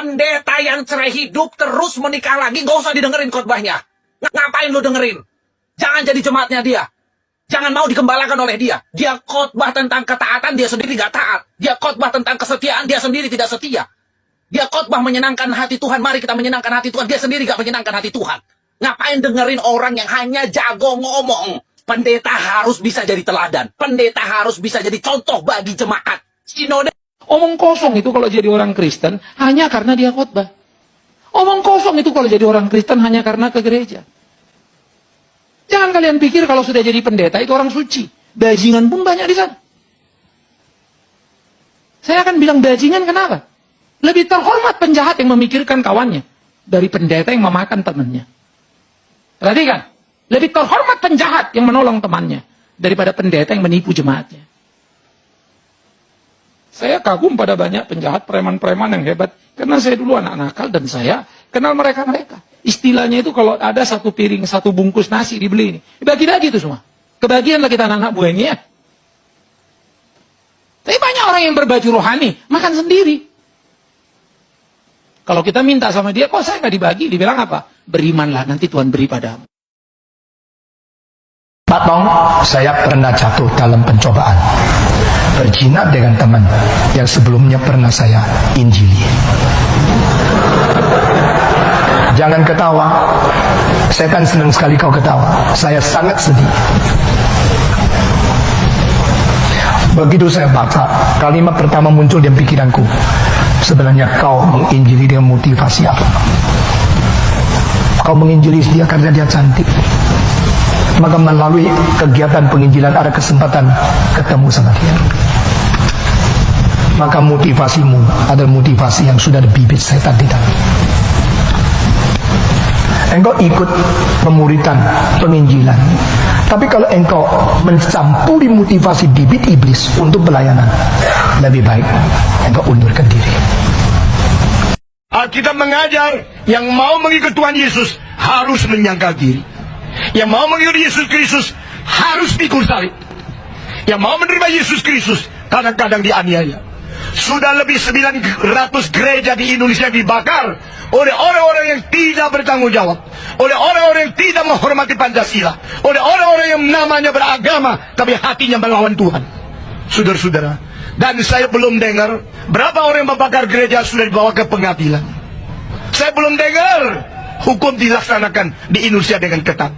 Pendeta yang cerai hidup terus menikah lagi, gak usah didengerin khotbahnya. Ngapain lu dengerin? Jangan jadi jemaatnya dia. Jangan mau digembalakan oleh dia. Dia khotbah tentang ketaatan, dia sendiri gak taat. Dia khotbah tentang kesetiaan, dia sendiri tidak setia. Dia khotbah menyenangkan hati Tuhan, mari kita menyenangkan hati Tuhan, dia sendiri gak menyenangkan hati Tuhan. Ngapain dengerin orang yang hanya jago ngomong? Pendeta harus bisa jadi teladan. Pendeta harus bisa jadi contoh bagi jemaat. Sinode omong kosong itu kalau jadi orang Kristen hanya karena dia khotbah. Omong kosong itu kalau jadi orang Kristen hanya karena ke gereja. Jangan kalian pikir kalau sudah jadi pendeta itu orang suci. Bajingan pun banyak di sana. Saya akan bilang bajingan kenapa? Lebih terhormat penjahat yang memikirkan kawannya dari pendeta yang memakan temannya. Perhatikan, lebih terhormat penjahat yang menolong temannya daripada pendeta yang menipu jemaatnya. Saya kagum pada banyak penjahat, preman-preman yang hebat. Karena saya dulu anak nakal dan saya kenal mereka-mereka. Istilahnya itu kalau ada satu piring, satu bungkus nasi dibeli ini. Dibagi-bagi itu semua. Kebagianlah kita anak-anak buahnya ya. Tapi banyak orang yang berbaju rohani, makan sendiri. Kalau kita minta sama dia, kok saya nggak dibagi? Dibilang apa? Berimanlah, nanti Tuhan beri padamu. Pak Tong, saya pernah jatuh dalam pencobaan. Berjinah dengan teman yang sebelumnya pernah saya injili. Jangan ketawa. Setan senang sekali kau ketawa. Saya sangat sedih. Begitu saya baca, kalimat pertama muncul di pikiranku. Sebenarnya kau menginjili dengan motivasi apa? Kau menginjili dia karena dia cantik. Maka melalui kegiatan penginjilan ada kesempatan ketemu sama dia. Maka motivasimu adalah motivasi yang sudah ada bibit setan di dalam. Engkau ikut pemuritan, penginjilan. Tapi kalau engkau mencampuri motivasi bibit iblis untuk pelayanan, lebih baik engkau undurkan diri. Alkitab mengajar yang mau mengikut Tuhan Yesus harus menyangkal diri. Yang mau mengikut Yesus Kristus harus pikul salib. Yang mau menerima Yesus Kristus kadang-kadang dianiaya. Sudah lebih 900 gereja di Indonesia dibakar oleh orang-orang yang tidak bertanggung jawab, oleh orang-orang yang tidak menghormati Pancasila, oleh orang-orang yang namanya beragama tapi hatinya melawan Tuhan. Saudara-saudara, dan saya belum dengar berapa orang yang membakar gereja sudah dibawa ke pengadilan. Saya belum dengar hukum dilaksanakan di Indonesia dengan ketat.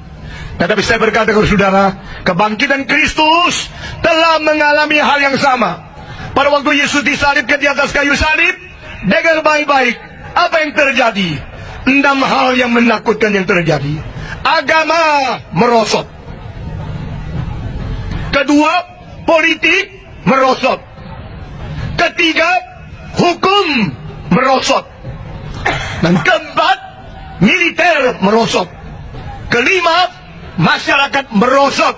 Tetapi saya berkata kepada saudara, kebangkitan Kristus telah mengalami hal yang sama. Pada waktu Yesus disalibkan di atas kayu salib, dengar baik-baik apa yang terjadi. 6 hal yang menakutkan yang terjadi. Agama merosot. Kedua, politik merosot. Ketiga, hukum merosot. Dan keempat, militer merosot. Kelima, masyarakat merosot.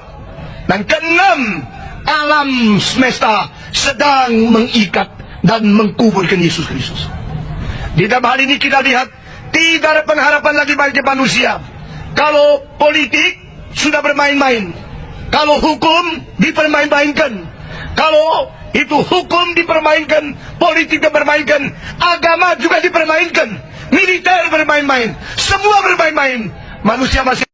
Dan keenam, alam semesta sedang mengikat dan mengkuburkan Yesus Kristus. Di dalam hal ini kita lihat tidak ada pengharapan lagi bagi manusia. Kalau politik sudah bermain-main, kalau hukum dipermain-mainkan, kalau itu hukum dipermainkan, politik dipermainkan, agama juga dipermainkan, militer bermain-main, semua bermain-main, manusia masih